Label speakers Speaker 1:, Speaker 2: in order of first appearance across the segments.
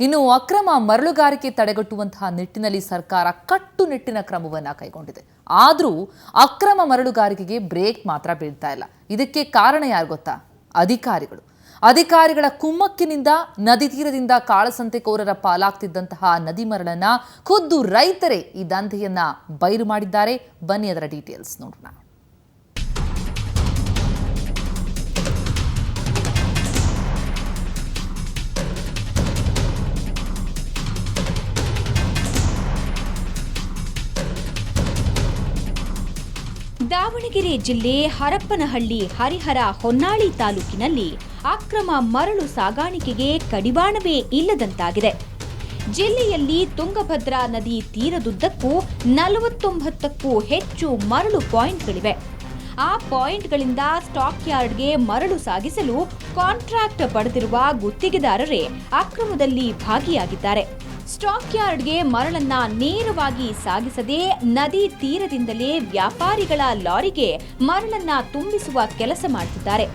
Speaker 1: ಇನ್ನು ಅಕ್ರಮ ಮರಳುಗಾರಿಕೆ ತಡೆಗಟ್ಟುವಂತಹ ನಿಟ್ಟಿನಲ್ಲಿ ಸರ್ಕಾರ ಕಟ್ಟುನಿಟ್ಟಿನ ಕ್ರಮವನ್ನು ಕೈಗೊಂಡಿದೆ. ಆದರೂ ಅಕ್ರಮ ಮರಳುಗಾರಿಕೆಗೆ ಬ್ರೇಕ್ ಮಾತ್ರ ಬೀಳ್ತಾ ಇಲ್ಲ. ಇದಕ್ಕೆ ಕಾರಣ ಯಾರು ಗೊತ್ತಾ? ಅಧಿಕಾರಿಗಳ ಕುಮ್ಮಕ್ಕಿನಿಂದ ನದಿ ತೀರದಿಂದ ಕಾಳಸಂತೆಕೋರರ ಪಾಲಾಗ್ತಿದ್ದಂತಹ ನದಿ ಮರಳನ್ನ ಖುದ್ದು ರೈತರೇ ಈ ದಂಧೆಯನ್ನ ಬಯಲು ಮಾಡಿದ್ದಾರೆ. ಬನ್ನಿ ಅದರ ಡೀಟೇಲ್ಸ್ ನೋಡೋಣ.
Speaker 2: ದಾವಣಗೆರೆ ಜಿಲ್ಲೆ ಹರಪ್ಪನಹಳ್ಳಿ, ಹರಿಹರ, ಹೊನ್ನಾಳಿ ತಾಲೂಕಿನಲ್ಲಿ ಅಕ್ರಮ ಮರಳು ಸಾಗಾಣಿಕೆಗೆ ಕಡಿವಾಣವೇ ಇಲ್ಲದಂತಾಗಿದೆ. ಜಿಲ್ಲೆಯಲ್ಲಿ ತುಂಗಭದ್ರಾ ನದಿ ತೀರದುದ್ದಕ್ಕೂ 49ಕ್ಕೂ ಹೆಚ್ಚು ಮರಳು ಪಾಯಿಂಟ್ಗಳಿವೆ. ಆ ಪಾಯಿಂಟ್ಗಳಿಂದ ಸ್ಟಾಕ್ ಯಾರ್ಡ್ಗೆ ಮರಳು ಸಾಗಿಸಲು ಕಾಂಟ್ರಾಕ್ಟ್ ಪಡೆದಿರುವ ಗುತ್ತಿಗೆದಾರರೇ ಅಕ್ರಮದಲ್ಲಿ ಭಾಗಿಯಾಗಿದ್ದಾರೆ. ಸ್ಟಾಕ್ ಯಾರ್ಡ್ಗೆ ಮರಳನ್ನ ನೇರವಾಗಿ ಸಾಗಿಸದೆ ನದಿ ತೀರದಿಂದಲೇ ವ್ಯಾಪಾರಿಗಳ ಲಾರಿಗೆ ಮರಳನ್ನ ತುಂಬಿಸುವ ಕೆಲಸ ಮಾಡುತ್ತಿದ್ದಾರೆ.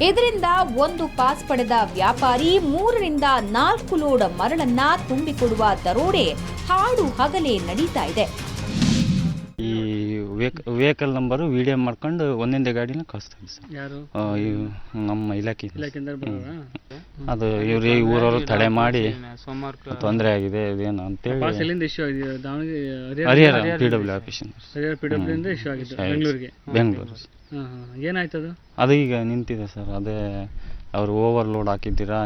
Speaker 2: ಇದರಿಂದ ಒಂದು ಪಾಸ್ ಪಡೆದ ವ್ಯಾಪಾರಿ 3 ರಿಂದ 4 ಲೋಡ್ ಮರಳನ್ನ ತುಂಬಿಕೊಡುವ ದರೋಡೆ ಹಾಡು ಹಗಲೇ ನಡೀತಾ ಇದೆ.
Speaker 3: ಈ ವೆಹಿಕಲ್ ನಂಬರು ವಿಡಿಯೋ ಮಾಡ್ಕೊಂಡು ಒಂದೊಂದೇ ಗಾಡಿನ ಕಳಿಸ್ತಾರೆ ಸರ್.
Speaker 4: ಯಾರು?
Speaker 3: ನಮ್ಮ ಇಲಾಖೆ. ಅದು
Speaker 4: ಇವ್ರು
Speaker 3: ಊರವರು ತಡೆ ಮಾಡಿ ತೊಂದರೆ ಆಗಿದೆ ಇದೇನು ಅಂತೇಳಿ ಹರಿಹರ PW ಆಫೀಸ್
Speaker 4: ಇಶ್ಯೂ ಆಗಿದೆ
Speaker 3: ಬೆಂಗಳೂರು.
Speaker 4: ಏನಾಯ್ತು
Speaker 3: ಅದು ಈಗ ನಿಂತಿದೆ ಸರ್. ಅದೇ ಅವರು ಓವರ್ಲೋಡ್ ಹಾಕಿದ್ದೀರಾ,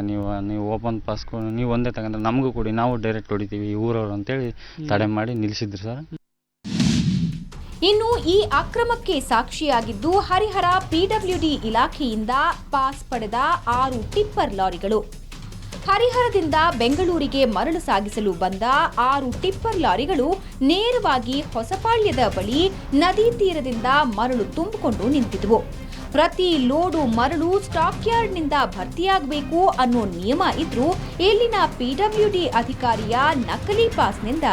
Speaker 3: ನೀವು ಓಪನ್ ಪಾಸ್ ನೀವು ಒಂದೇ ತಗೊಂಡ್ರೆ ನಮಗೂ ಕೊಡಿ, ನಾವು ಡೈರೆಕ್ಟ್ ಹೊಡಿತೀವಿ ಊರವರು ಅಂತೇಳಿ ತಡೆ ಮಾಡಿ ನಿಲ್ಲಿಸಿದ್ರು ಸರ್.
Speaker 2: ಇನ್ನು ಈ ಅಕ್ರಮಕ್ಕೆ ಸಾಕ್ಷಿಯಾಗಿದ್ದು ಹರಿಹರ PWD ಇಲಾಖೆಯಿಂದ ಪಾಸ್ ಪಡೆದ 6 ಟಿಪ್ಪರ್ ಲಾರಿಗಳು. ಹರಿಹರದಿಂದ ಬೆಂಗಳೂರಿಗೆ ಮರಳು ಸಾಗಿಸಲು ಬಂದ 6 ಟಿಪ್ಪರ್ ಲಾರಿಗಳು ನೇರವಾಗಿ ಹೊಸಪಾಳ್ಯದ ಬಳಿ ನದಿ ತೀರದಿಂದ ಮರಳು ತುಂಬಿಕೊಂಡು ನಿಂತಿದ್ವು. ಪ್ರತಿ ಲೋಡು ಮರಳು ಸ್ಟಾಕ್ ಯಾರ್ಡ್ನಿಂದ ಭರ್ತಿಯಾಗಬೇಕು ಅನ್ನೋ ನಿಯಮ ಇದ್ರೂ ಇಲ್ಲಿನ PWD ಅಧಿಕಾರಿಯ ನಕಲಿ ಪಾಸ್ನಿಂದ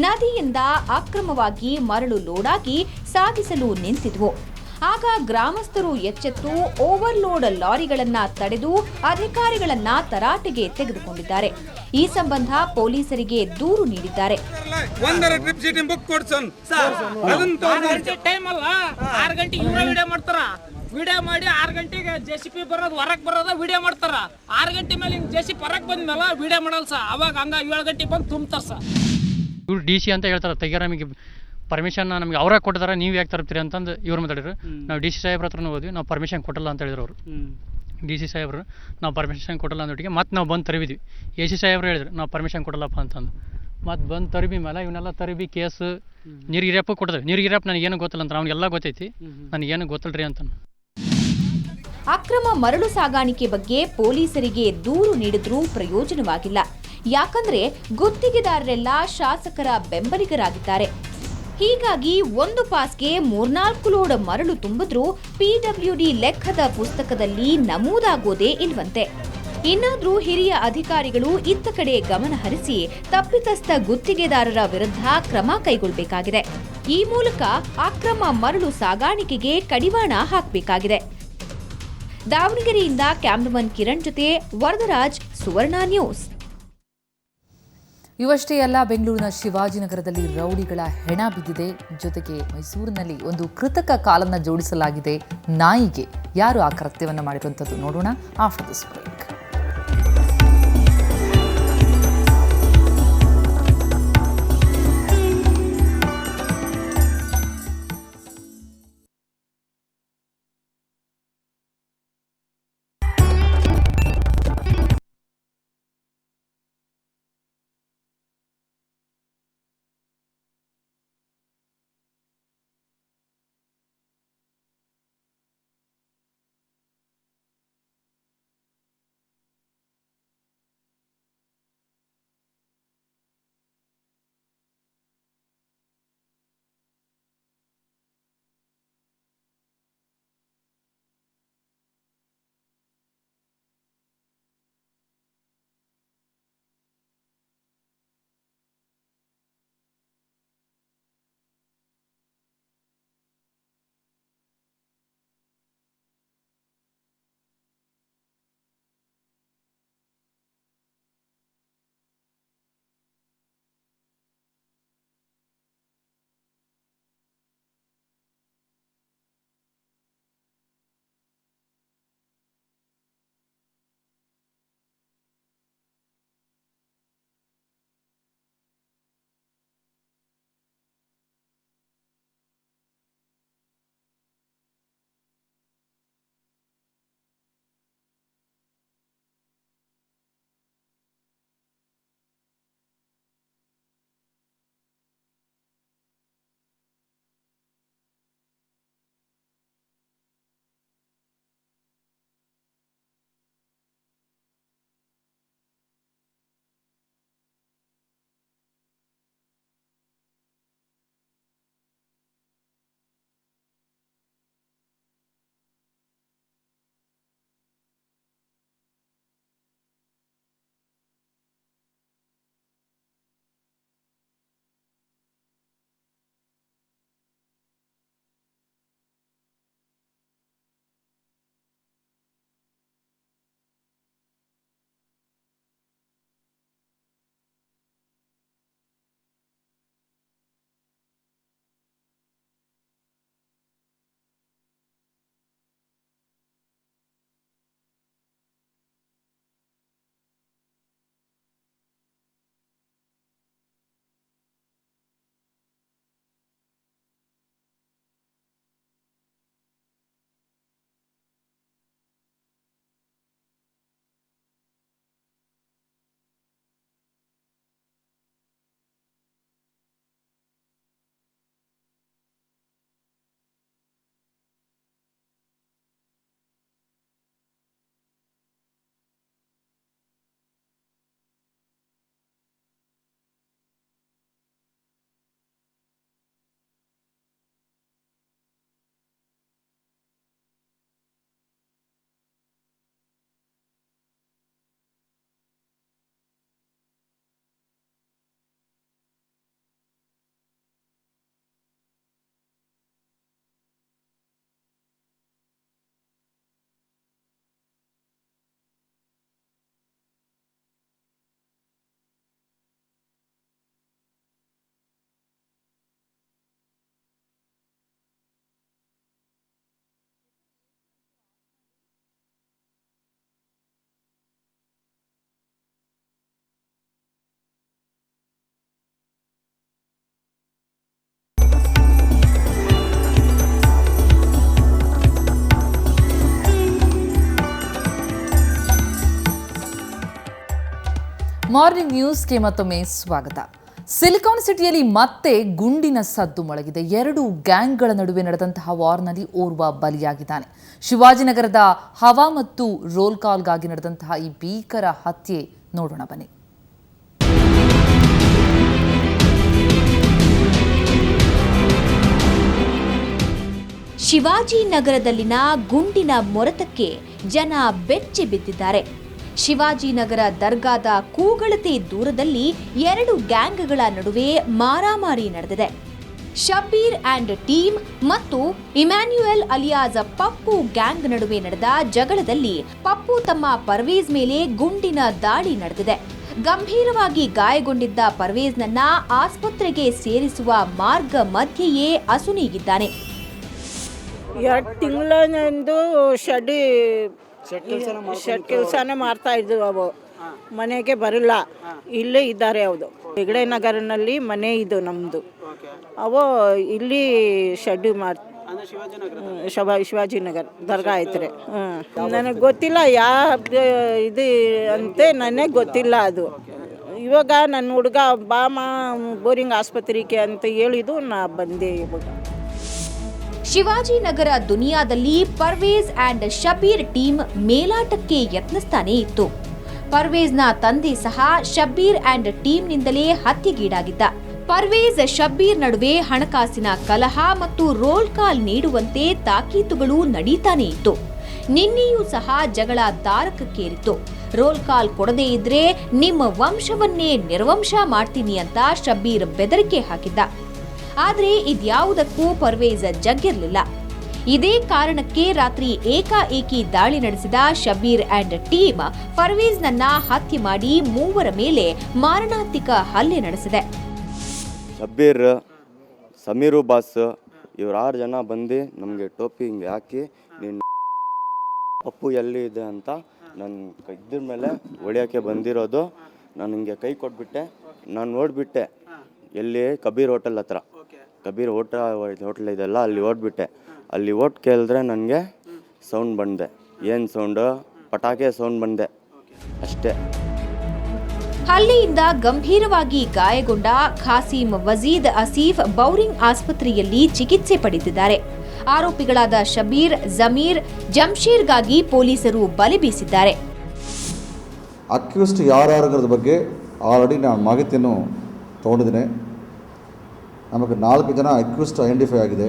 Speaker 2: ನದಿಯಿಂದ ಅಕ್ರಮವಾಗಿ ಮರಳು ಲೋಡಾಗಿ ಸಾಗಿಸಲು ನಿಂತಿದ್ವು. ಆಗ ಗ್ರಾಮಸ್ಥರು ಎಚ್ಚೆತ್ತು ಓವರ್ಲೋಡ್ ಲಾರಿಗಳನ್ನ ತಡೆದು ಅಧಿಕಾರಿಗಳನ್ನ ತರಾಟೆಗೆ ತೆಗೆದುಕೊಂಡಿದ್ದಾರೆ. ಈ ಸಂಬಂಧ ಪೊಲೀಸರಿಗೆ ದೂರು ನೀಡಿದ್ದಾರೆ.
Speaker 5: ವಿಡಿಯೋ ಮಾಡಿ 6 ಗಂಟೆಗೆ JCP ಬರೋದು ಹೊರಗೆ ಬರೋದು ವಿಡಿಯೋ ಮಾಡ್ತಾರ. 6 ಗಂಟೆ ಮೇಲೆ JCP ಹೊರಗೆ ಬಂದ್ಮೇಲೆ ವಿಡಿಯೋ ಮಾಡಲ್ಲ ಸರ್. ಅವಾಗ ಹಂಗ 7 ಗಂಟೆಗೆ ಬಂದು ತುಂಬ್ತಾರ ಸರ್.
Speaker 4: ಇವ್ರು DC ಅಂತ ಹೇಳ್ತಾರೆ, ತೆಗಿಯಾರ ನಮಗೆ ಪರ್ಮಿಷನ್ ನಮಗೆ ಅವರೇ ಕೊಟ್ಟಿದ್ದಾರೆ, ನೀವು ಯಾಕೆ ತರ್ತೀರಿ ಅಂತಂದು ಇವ್ರು ಮಾತಾಡಿದ್ರು. ನಾವು DC ಸಾಹೇಬ್ರ ಹತ್ರನೂ ಹೋದ್ವಿ, ನಾವು ಪರ್ಮಿಷನ್ ಕೊಟ್ಟಲ್ಲ ಅಂತ ಹೇಳಿದ್ರು ಅವರು. DC ಸಾಹೇಬ್ರು ನಾವು ಪರ್ಮಿಷನ್ ಕೊಟ್ಟಲ್ಲ ಅಂದೊಟ್ಟಿಗೆ ಮತ್ತೆ ನಾವು ಬಂದು ತರಿಬಿದ್ವಿ. AC ಸಾಹೇಬ್ರು ಹೇಳಿದ್ರು ನಾವು ಪರ್ಮಿಷನ್ ಕೊಡಲ್ಲಪ್ಪ ಅಂತಂದು. ಮತ್ತು ಬಂದು ತರಿಬಿ ಮೇಲೆ ಇವನ್ನೆಲ್ಲ ತರಿಬಿ ಕೇಸ್ ನೀರಿಗಿರಪ್ಪ ಕೊಟ್ಟಿದ್ವಿ. ನೀರಿಗಿರಪ್ಪ ನನಗೇನು ಗೊತ್ತಿಲ್ಲ ಅಂತ, ಅವ್ನಿಗೆಲ್ಲ ಗೊತ್ತೈತಿ, ನನಗೇನು ಗೊತ್ತಿಲ್ಲರಿ ಅಂತ.
Speaker 2: ಅಕ್ರಮ ಮರಳು ಸಾಗಾಣಿಕೆ ಬಗ್ಗೆ ಪೊಲೀಸರಿಗೆ ದೂರು ನೀಡಿದ್ರೂ ಪ್ರಯೋಜನವಾಗಿಲ್ಲ. ಯಾಕಂದ್ರೆ ಗುತ್ತಿಗೆದಾರರೆಲ್ಲ ಶಾಸಕರ ಬೆಂಬಲಿಗರಾಗಿದ್ದಾರೆ. ಹೀಗಾಗಿ ಒಂದು ಪಾಸ್ಗೆ 3-4 ಲೋಡ್ ಮರಳು ತುಂಬಿದ್ರೂ PWD ಲೆಕ್ಕದ ಪುಸ್ತಕದಲ್ಲಿ ನಮೂದಾಗೋದೇ ಇಲ್ವಂತೆ. ಇನ್ನಾದ್ರೂ ಹಿರಿಯ ಅಧಿಕಾರಿಗಳು ಇತ್ತ ಕಡೆ ಗಮನ ಹರಿಸಿ ತಪ್ಪಿತಸ್ಥ ಗುತ್ತಿಗೆದಾರರ ವಿರುದ್ಧ ಕ್ರಮ ಕೈಗೊಳ್ಳಬೇಕಾಗಿದೆ. ಈ ಮೂಲಕ ಅಕ್ರಮ ಮರಳು ಸಾಗಾಣಿಕೆಗೆ ಕಡಿವಾಣ ಹಾಕಬೇಕಾಗಿದೆ. ದಾವಣಗೆರೆಯಿಂದ ಕ್ಯಾಮ್ರಾಮನ್ ಕಿರಣ್ ಜೊತೆ ವರದರಾಜ್, ಸುವರ್ಣ ನ್ಯೂಸ್.
Speaker 1: ಇವಷ್ಟೇ ಅಲ್ಲ, ಬೆಂಗಳೂರಿನ ಶಿವಾಜಿನಗರದಲ್ಲಿ ರೌಡಿಗಳ ಹೆಣ ಬಿದ್ದಿದೆ. ಜೊತೆಗೆ ಮೈಸೂರಿನಲ್ಲಿ ಒಂದು ಕೃತಕ ಕಾಲನ್ನು ಜೋಡಿಸಲಾಗಿದೆ ನಾಯಿಗೆ. ಯಾರು ಆ ಕೃತ್ಯವನ್ನು ಮಾಡಿರುವಂಥದ್ದು ನೋಡೋಣ ಆಫ್ಟರ್ ದಿಸ್ ಬ್ರೇಕ್. ಮಾರ್ನಿಂಗ್ ನ್ಯೂಸ್ಗೆ ಮತ್ತೊಮ್ಮೆ ಸ್ವಾಗತ. ಸಿಲಿಕಾನ್ ಸಿಟಿಯಲ್ಲಿ ಮತ್ತೆ ಗುಂಡಿನ ಸದ್ದು ಮೊಳಗಿದೆ. 2 ಗ್ಯಾಂಗ್ಗಳ ನಡುವೆ ನಡೆದಂತಹ ವಾರ್ನಲ್ಲಿ ಓರ್ವ ಬಲಿಯಾಗಿದ್ದಾನೆ. ಶಿವಾಜಿನಗರದ ಹವಾ ಮತ್ತು ರೋಲ್ ಕಾಲ್ಗಾಗಿ ನಡೆದಂತಹ ಈ ಭೀಕರ ಹತ್ಯೆ ನೋಡೋಣ ಬನ್ನಿ.
Speaker 2: ಶಿವಾಜಿನಗರದಲ್ಲಿನ ಗುಂಡಿನ ಮೊರತಕ್ಕೆ ಜನ ಬೆಚ್ಚಿ ಬಿದ್ದಿದ್ದಾರೆ. ಶಿವಾಜಿನಗರ ದರ್ಗಾದ ಕೂಗಳತೆ ದೂರದಲ್ಲಿ 2 ಗ್ಯಾಂಗ್ಗಳ ನಡುವೆ ಮಾರಾಮಾರಿ ನಡೆದಿದೆ. ಶಬ್ಬೀರ್ ಅಂಡ್ ಟೀಮ್ ಮತ್ತು ಇಮ್ಯಾನ್ಯುಯಲ್ ಅಲಿಯಾಸ್ ಪಪ್ಪು ಗ್ಯಾಂಗ್ ನಡುವೆ ನಡೆದ ಜಗಳದಲ್ಲಿ ಪಪ್ಪು ತಮ್ಮ ಪರ್ವೇಜ್ ಮೇಲೆ ಗುಂಡಿನ ದಾಳಿ ನಡೆದಿದೆ. ಗಂಭೀರವಾಗಿ ಗಾಯಗೊಂಡಿದ್ದ ಪರ್ವೇಜ್ನನ್ನ ಆಸ್ಪತ್ರೆಗೆ ಸೇರಿಸುವ ಮಾರ್ಗ ಮಧ್ಯೆಯೇ ಅಸುನೀಗಿದ್ದಾನೆ.
Speaker 6: 2 ತಿಂಗಳಿಂದು ಶೆಡ್ ಕೆಲಸನೇ ಮಾಡ್ತಾ ಇದ್ವು. ಅವು ಮನೆಗೆ ಬರಲ್ಲ, ಇಲ್ಲೇ ಇದ್ದಾರೆ. ಹೌದು, ಹೆಗಡೆ ನಗರನಲ್ಲಿ ಮನೆ ಇದು ನಮ್ಮದು. ಅವು ಇಲ್ಲಿ ಶೆಡ್ ಶಿವಾಜಿನಗರ ದರ್ಗಾ ಐತ್ರಿ. ನನಗೆ ಗೊತ್ತಿಲ್ಲ ಯಾವ ಇದು ಅಂತೆ, ನನಗೆ ಗೊತ್ತಿಲ್ಲ ಅದು. ಇವಾಗ ನನ್ನ ಹುಡುಗ ಬಾಮ ಬೋರಿಂಗ್ ಆಸ್ಪತ್ರೆಗೆ ಅಂತ ಹೇಳಿದ್ದು, ನಾ ಬಂದೆ ಇವಾಗ.
Speaker 2: ಶಿವಾಜಿನಗರ ದುನಿಯಾದಲ್ಲಿ ಪರ್ವೇಜ್ ಅಂಡ್ ಶಬ್ಬೀರ್ ಟೀಮ್ ಮೇಲಾಟಕ್ಕೆ ಯತ್ನಿಸ್ತಾನೇ ಇತ್ತು. ಪರ್ವೇಜ್ನ ತಂದೆ ಸಹ ಶಬ್ಬೀರ್ ಅಂಡ್ ಟೀಮ್ನಿಂದಲೇ ಹತ್ಯೆಗೀಡಾಗಿದ್ದ. ಪರ್ವೇಜ್ ಶಬ್ಬೀರ್ ನಡುವೆ ಹಣಕಾಸಿನ ಕಲಹ ಮತ್ತು ರೋಲ್ ಕಾಲ್ ನೀಡುವಂತೆ ತಾಕೀತುಗಳು ನಡೀತಾನೇ ಇತ್ತು. ನಿನ್ನೆಯೂ ಸಹ ಜಗಳ ತಾರಕಕ್ಕೇರಿತ್ತು. ರೋಲ್ ಕಾಲ್ ಕೊಡದೇ ಇದ್ರೆ ನಿಮ್ಮ ವಂಶವನ್ನೇ ನಿರ್ವಂಶ ಮಾಡ್ತೀನಿ ಅಂತ ಶಬ್ಬೀರ್ ಬೆದರಿಕೆ ಹಾಕಿದ್ದ. ಆದರೆ ಇದ್ಯಾವುದಕ್ಕೂ ಪರ್ವೇಜ್ ಜಗ್ಗಿರಲಿಲ್ಲ. ಇದೇ ಕಾರಣಕ್ಕೆ ರಾತ್ರಿ ಏಕಾಏಕಿ ದಾಳಿ ನಡೆಸಿದ ಶಬ್ಬೀರ್ ಅಂಡ್ ಟೀಮ್ ಪರ್ವೇಜ್ನನ್ನ ಹತ್ಯೆ ಮಾಡಿ 3 ಮೇಲೆ ಮಾರಣಾಂತಿಕ ಹಲ್ಲೆ ನಡೆಸಿದೆ.
Speaker 7: ಶಬ್ಬೀರ್, ಸಮೀರು ಬಾಸ್ ಇವ್ರು 6 ಜನ ಬಂದು ನಮಗೆ ಟೋಪಿ ಹಿಂಗೆ ಹಾಕಿ, ನೀನು ಪಪ್ಪು ಎಲ್ಲಿ ಇದೆ ಅಂತ ನನ್ನ ಇದ್ರ ಮೇಲೆ ಹೊಡಿಯೋಕ್ಕೆ ಬಂದಿರೋದು. ನಾನು ಹಿಂಗೆ ಕೈ ಕೊಟ್ಬಿಟ್ಟೆ. ನಾನು ನೋಡಿಬಿಟ್ಟೆ ಎಲ್ಲಿ ಕಬೀರ್ ಹೋಟೆಲ್ ಹತ್ರ, ಕಬೀರ್ ಹೋಟೆಲ್ ಇದೆಲ್ಲ, ಅಲ್ಲಿ ಓಡ್ಬಿಟ್ಟೆ. ಅಲ್ಲಿ ಓಟ್ ಕೇಳಿದ್ರೆ ನನಗೆ ಸೌಂಡ್ ಬಂದೆ. ಏನು ಸೌಂಡು? ಪಟಾಕೆ ಸೌಂಡ್ ಬಂದೆ ಅಷ್ಟೇ.
Speaker 2: ಹಲ್ಲೆಯಿಂದ ಗಂಭೀರವಾಗಿ ಗಾಯಗೊಂಡ ಖಾಸಿಂ ವಜೀದ್ ಆಸೀಫ್ ಬೌರಿಂಗ್ ಆಸ್ಪತ್ರೆಯಲ್ಲಿ ಚಿಕಿತ್ಸೆ ಪಡೆದಿದ್ದಾರೆ. ಆರೋಪಿಗಳಾದ ಶಬೀರ್, ಜಮೀರ್, ಜಮ್ಶೀರ್ಗಾಗಿ ಪೊಲೀಸರು ಬಲೆ ಬೀಸಿದ್ದಾರೆ.
Speaker 8: ಅಕ್ಯೂಸ್ಡ್ ಯಾರ್ಯಾರ ಬಗ್ಗೆ ಆಲ್ರೆಡಿ ನಾನು ಮಾಹಿತಿಯನ್ನು ತೊಗೊಂಡಿದ್ದೇನೆ. ನಮಗೆ 4 ಜನ ಅಕ್ಯೂಸ್ಡ್ ಐಡೆಂಟಿಫೈ ಆಗಿದೆ.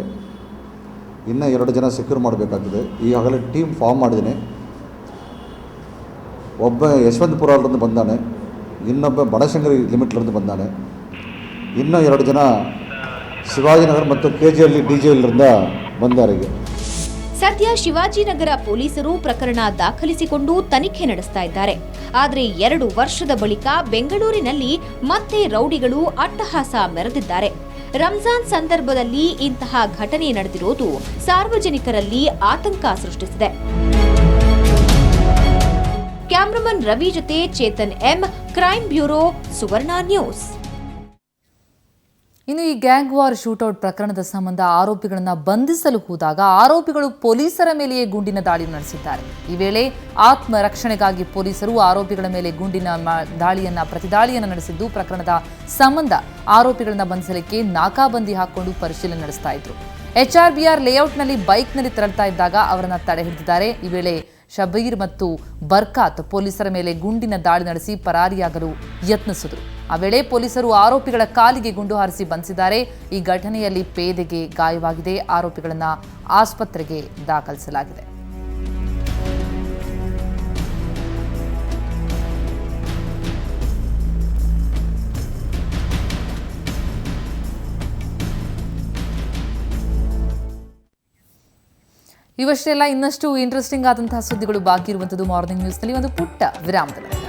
Speaker 8: ಇನ್ನೂ 2 ಜನ ಸೆಕ್ಯೂರ್ ಮಾಡಬೇಕಾಗಿದೆ. ಈಗಾಗಲೇ ಟೀಮ್ ಫಾರ್ಮ್ ಮಾಡಿದ್ದೀನಿ. ಒಬ್ಬ ಯಶವಂತಪುರದಿಂದ ಬಂದಾನೆ, ಇನ್ನೊಬ್ಬ ಬನಶಂಕರಿ ಲಿಮಿಟ್ಲಿருந்து ಬಂದಾನೆ, ಇನ್ನೂ 2 ಜನ ಶಿವಾಜಿನಗರ ಮತ್ತು KGL DJLರಿಂದ ಬಂದಾರಿಗೆ.
Speaker 2: ಸದ್ಯ ಶಿವಾಜಿನಗರ ಪೊಲೀಸರು ಪ್ರಕರಣ ದಾಖಲಿಸಿಕೊಂಡು ತನಿಖೆ ನಡೆಸ್ತಾ ಇದ್ದಾರೆ. ಆದರೆ 2 ವರ್ಷದ ಬಳಿಕ ಬೆಂಗಳೂರಿನಲ್ಲಿ ಮತ್ತೆ ರೌಡಿಗಳು ಅಟ್ಟಹಾಸ ಮೆರೆದಿದ್ದಾರೆ. ರಂಜಾನ್ ಸಂದರ್ಭದಲ್ಲಿ ಇಂತಹ ಘಟನೆ ನಡೆದಿರುವುದು ಸಾರ್ವಜನಿಕರಲ್ಲಿ ಆತಂಕ ಸೃಷ್ಟಿಸಿದೆ. ಕ್ಯಾಮರಾಮನ್ ರವಿ ಜೊತೆ ಚೇತನ್ ಎಂ, ಕ್ರೈಮ್ ಬ್ಯೂರೋ, ಸುವರ್ಣ ನ್ಯೂಸ್.
Speaker 1: ಇನ್ನು ಈ ಗ್ಯಾಂಗ್ ವಾರ್ ಶೂಟೌಟ್ ಪ್ರಕರಣದ ಸಂಬಂಧ ಆರೋಪಿಗಳನ್ನು ಬಂಧಿಸಲು ಹೋದಾಗ ಆರೋಪಿಗಳು ಪೊಲೀಸರ ಮೇಲೆಯೇ ಗುಂಡಿನ ದಾಳಿ ನಡೆಸಿದ್ದಾರೆ. ಈ ವೇಳೆ ಆತ್ಮರಕ್ಷಣೆಗಾಗಿ ಪೊಲೀಸರು ಆರೋಪಿಗಳ ಮೇಲೆ ಗುಂಡಿನ ಪ್ರತಿದಾಳಿಯನ್ನು ನಡೆಸಿದ್ದು, ಪ್ರಕರಣದ ಸಂಬಂಧ ಆರೋಪಿಗಳನ್ನು ಬಂಧಿಸಲಿಕ್ಕೆ ನಾಕಾಬಂದಿ ಹಾಕಿಕೊಂಡು ಪರಿಶೀಲನೆ ನಡೆಸ್ತಾ ಇದ್ರು. HRBR ಲೇಔಟ್ನಲ್ಲಿ ಬೈಕ್ನಲ್ಲಿ ತೆರಳುತ್ತಾ ಇದ್ದಾಗ ಅವರನ್ನು ತಡೆ ಹಿಡಿದಿದ್ದಾರೆ. ಈ ವೇಳೆ ಶಬೀರ್ ಮತ್ತು ಬರ್ಕಾತ್ ಪೊಲೀಸರ ಮೇಲೆ ಗುಂಡಿನ ದಾಳಿ ನಡೆಸಿ ಪರಾರಿಯಾಗಲು ಯತ್ನಿಸಿದರು. ಆ ವೇಳೆ ಪೊಲೀಸರು ಆರೋಪಿಗಳ ಕಾಲಿಗೆ ಗುಂಡು ಹಾರಿಸಿ ಬಂಧಿಸಿದ್ದಾರೆ. ಈ ಘಟನೆಯಲ್ಲಿ ಪೇದೆಗೆ ಗಾಯವಾಗಿದೆ. ಆರೋಪಿಗಳನ್ನು ಆಸ್ಪತ್ರೆಗೆ ದಾಖಲಿಸಲಾಗಿದೆ. ಇವಷ್ಟೆಲ್ಲ ಇನ್ನಷ್ಟು ಇಂಟ್ರೆಸ್ಟಿಂಗ್ ಆದಂತಹ ಸುದ್ದಿಗಳು ಬಾಕಿ ಇರುವಂಥದ್ದು ಮಾರ್ನಿಂಗ್ ನ್ಯೂಸ್ನಲ್ಲಿ. ಒಂದು ಪುಟ್ಟ ವಿರಾಮದ ನಂತರ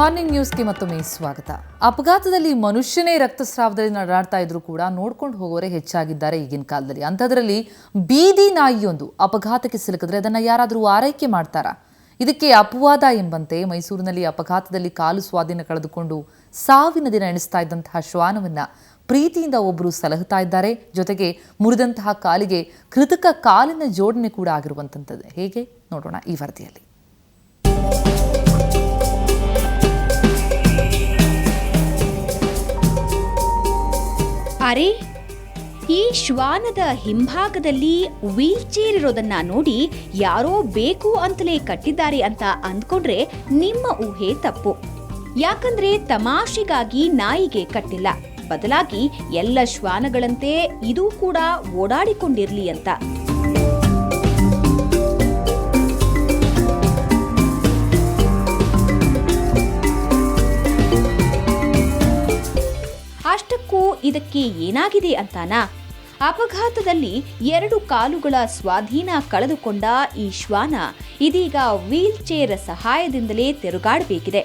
Speaker 1: ಮಾರ್ನಿಂಗ್ ನ್ಯೂಸ್ಗೆ ಮತ್ತೊಮ್ಮೆ ಸ್ವಾಗತ. ಅಪಘಾತದಲ್ಲಿ ಮನುಷ್ಯನೇ ರಕ್ತಸ್ರಾವದಲ್ಲಿ ನರಳಾಡ್ತಾ ಇದ್ರು ಕೂಡ ನೋಡ್ಕೊಂಡು ಹೋಗೋರೆ ಹೆಚ್ಚಾಗಿದ್ದಾರೆ ಈಗಿನ ಕಾಲದಲ್ಲಿ. ಅಂಥದ್ರಲ್ಲಿ ಬೀದಿ ನಾಯಿಯೊಂದು ಅಪಘಾತಕ್ಕೆ ಸಿಲುಕಿದ್ರೆ ಅದನ್ನು ಯಾರಾದರೂ ಆರೈಕೆ ಮಾಡ್ತಾರಾ? ಇದಕ್ಕೆ ಅಪವಾದ ಎಂಬಂತೆ ಮೈಸೂರಿನಲ್ಲಿ ಅಪಘಾತದಲ್ಲಿ ಕಾಲು ಸ್ವಾಧೀನ ಕಳೆದುಕೊಂಡು ಸಾವಿನ ದಿನ ಎಣಿಸ್ತಾ ಇದ್ದಂತಹ ಶ್ವಾನವನ್ನ ಪ್ರೀತಿಯಿಂದ ಒಬ್ಬರು ಸಲಹುತ್ತಾ ಇದ್ದಾರೆ. ಜೊತೆಗೆ ಮುರಿದಂತಹ ಕಾಲಿಗೆ ಕೃತಕ ಕಾಲಿನ ಜೋಡಣೆ ಕೂಡ ಆಗಿರುವಂಥದ್ದು. ಹೇಗೆ ನೋಡೋಣ ಈ ವರದಿಯಲ್ಲಿ.
Speaker 2: ಅರೆ, ಈ ಶ್ವಾನದ ಹಿಂಭಾಗದಲ್ಲಿ ವೀಲ್ ಚೇರ್ ಇರೋದನ್ನ ನೋಡಿ ಯಾರೋ ಬೇಕು ಅಂತಲೇ ಕಟ್ಟಿದ್ದಾರೆ ಅಂತ ಅಂದ್ಕೊಂಡ್ರೆ ನಿಮ್ಮ ಊಹೆ ತಪ್ಪು. ಯಾಕಂದ್ರೆ ತಮಾಷೆಗಾಗಿ ನಾಯಿಗೆ ಕಟ್ಟಿಲ್ಲ, ಬದಲಾಗಿ ಎಲ್ಲ ಶ್ವಾನಗಳಂತೆ ಇದು ಕೂಡ ಓಡಾಡಿಕೊಂಡಿರ್ಲಿ ಅಂತ. ಅಷ್ಟಕ್ಕೂ ಇದಕ್ಕೆ ಏನಾಗಿದೆ ಅಂತಾನಾ? ಅಪಘಾತದಲ್ಲಿ 2 ಕಾಲುಗಳ ಸ್ವಾಧೀನ ಕಳೆದುಕೊಂಡ ಈ ಶ್ವಾನ ಇದೀಗ ವೀಲ್ ಚೇರ್ ಸಹಾಯದಿಂದಲೇ ತಿರುಗಾಡಬೇಕಿದೆ.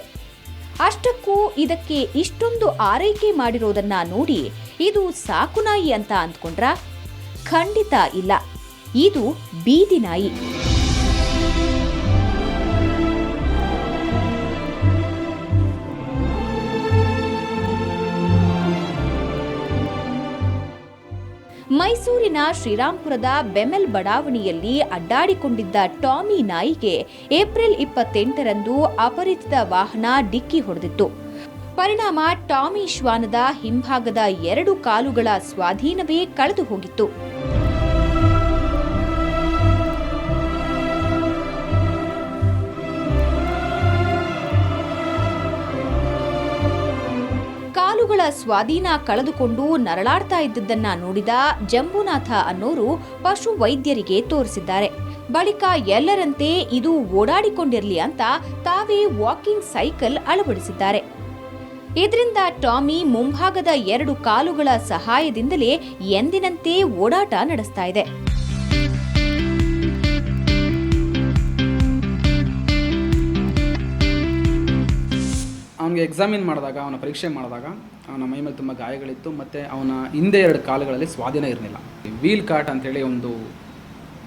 Speaker 2: ಅಷ್ಟಕ್ಕೂ ಇದಕ್ಕೆ ಇಷ್ಟೊಂದು ಆರೈಕೆ ಮಾಡಿರೋದನ್ನ ನೋಡಿ ಇದು ಸಾಕು ನಾಯಿ ಅಂತ ಅಂದ್ಕೊಂಡ್ರಾ? ಖಂಡಿತ ಇಲ್ಲ, ಇದು ಬೀದಿ ನಾಯಿ. ಮೈಸೂರಿನ ಶ್ರೀರಾಂಪುರದ ಬೆಮೆಲ್ ಬಡಾವಣೆಯಲ್ಲಿ ಅಡ್ಡಾಡಿಕೊಂಡಿದ್ದ ಟಾಮಿ ನಾಯಿಗೆ ಏಪ್ರಿಲ್ 28ರಂದು ಅಪರಿಚಿತ ವಾಹನ ಡಿಕ್ಕಿ ಹೊಡೆದಿತ್ತು. ಪರಿಣಾಮ ಟಾಮಿ ಶ್ವಾನದ ಹಿಂಭಾಗದ 2 ಕಾಲುಗಳ ಸ್ವಾಧೀನವೇ ಕಳೆದು ಹೋಗಿತ್ತು. ಕಾಲುಗಳ ಸ್ವಾಧೀನ ಕಳೆದುಕೊಂಡು ನರಳಾಡ್ತಾ ಇದ್ದದ್ದನ್ನ ನೋಡಿದ ಜಂಬುನಾಥ ಅನ್ನೋರು ಪಶು ವೈದ್ಯರಿಗೆ ತೋರಿಸಿದ್ದಾರೆ. ಬಳಿಕ ಎಲ್ಲರಂತೆ ಇದು ಓಡಾಡಿಕೊಂಡಿರಲಿ ಅಂತ ತಾವೇ ವಾಕಿಂಗ್ ಸೈಕಲ್ ಅಳವಡಿಸಿದ್ದಾರೆ. ಇದರಿಂದ ಟಾಮಿ ಮುಂಭಾಗದ 2 ಕಾಲುಗಳ ಸಹಾಯದಿಂದಲೇ ಎಂದಿನಂತೆ ಓಡಾಟ ನಡೆಸ್ತಾ ಇದೆ.
Speaker 9: ಅವನಿಗೆ ಎಕ್ಸಾಮಿನ್ ಮಾಡಿದಾಗ, ಅವನ ಪರೀಕ್ಷೆ ಮಾಡಿದಾಗ ಅವನ ಮೈ ಮೇಲೆ ತುಂಬ ಗಾಯಗಳಿತ್ತು ಮತ್ತು ಅವನ ಹಿಂದೆ 2 ಕಾಲುಗಳಲ್ಲಿ ಸ್ವಾಧೀನ ಇರಲಿಲ್ಲ. ವೀಲ್ ಕಾರ್ಟ್ ಅಂತೇಳಿ ಒಂದು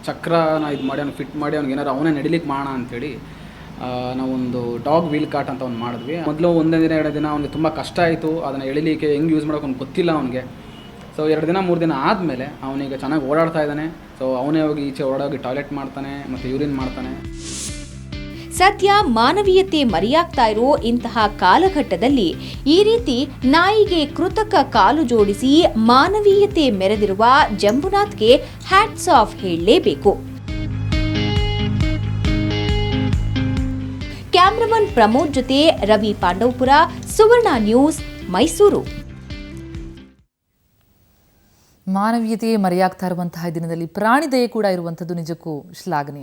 Speaker 9: ಚಕ್ರನ ಇದು ಮಾಡಿ ಅವ್ನು ಫಿಟ್ ಮಾಡಿ ಅವ್ನಿಗೆ ಏನಾರು ಅವನೇ ನಡಿಲಿಕ್ಕೆ ಮಾಡೋಣ ಅಂಥೇಳಿ ನಾವೊಂದು ಡಾಗ್ ವೀಲ್ ಕಾರ್ಟ್ ಅಂತ ಅವ್ನು ಮಾಡಿದ್ವಿ. ಮೊದಲು 1 ದಿನ 2 ದಿನ ಅವನಿಗೆ ತುಂಬ ಕಷ್ಟ ಆಯಿತು, ಅದನ್ನು ಎಳಿಲಿಕ್ಕೆ ಹೆಂಗೆ ಯೂಸ್ ಮಾಡೋಕೆ ಅವ್ನಿಗೆ ಗೊತ್ತಿಲ್ಲ ಅವನಿಗೆ. ಸೊ 2 ದಿನ 3 ದಿನ ಆದಮೇಲೆ ಅವನಿಗೆ ಚೆನ್ನಾಗಿ ಓಡಾಡ್ತಾ ಇದ್ದಾನೆ. ಸೊ ಅವನೇ ಹೋಗಿ ಈಚೆ ಓಡಾಡಿ ಟಾಯ್ಲೆಟ್ ಮಾಡ್ತಾನೆ ಮತ್ತು ಯೂರಿನ್ ಮಾಡ್ತಾನೆ.
Speaker 2: ಸದ್ಯ ಮಾನವೀಯತೆ ಮರೆಯಾಗ್ತಾ ಇರೋ ಇಂತಹ ಕಾಲಘಟ್ಟದಲ್ಲಿ ಈ ರೀತಿ ನಾಯಿಗೆ ಕೃತಕ ಕಾಲು ಜೋಡಿಸಿ ಮಾನವೀಯತೆ ಮೆರೆದಿರುವ ಜಂಬುನಾಥ್ಗೆ ಹ್ಯಾಟ್ಸ್ ಆಫ್ ಹೇಳಲೇಬೇಕು. ಕ್ಯಾಮ್ರಾಮನ್ ಪ್ರಮೋದ್ ಜೊತೆ ರವಿ ಪಾಂಡವಪುರ, ಸುವರ್ಣ ನ್ಯೂಸ್, ಮೈಸೂರು.
Speaker 1: ಮಾನವೀಯತೆಯೇ ಮರೆಯಾಗ್ತಾ ಇರುವಂತಹ ದಿನದಲ್ಲಿ ಪ್ರಾಣಿ ದಯೆ ಕೂಡ ಇರುವಂಥದ್ದು ನಿಜಕ್ಕೂ ಶ್ಲಾಘನೀಯ.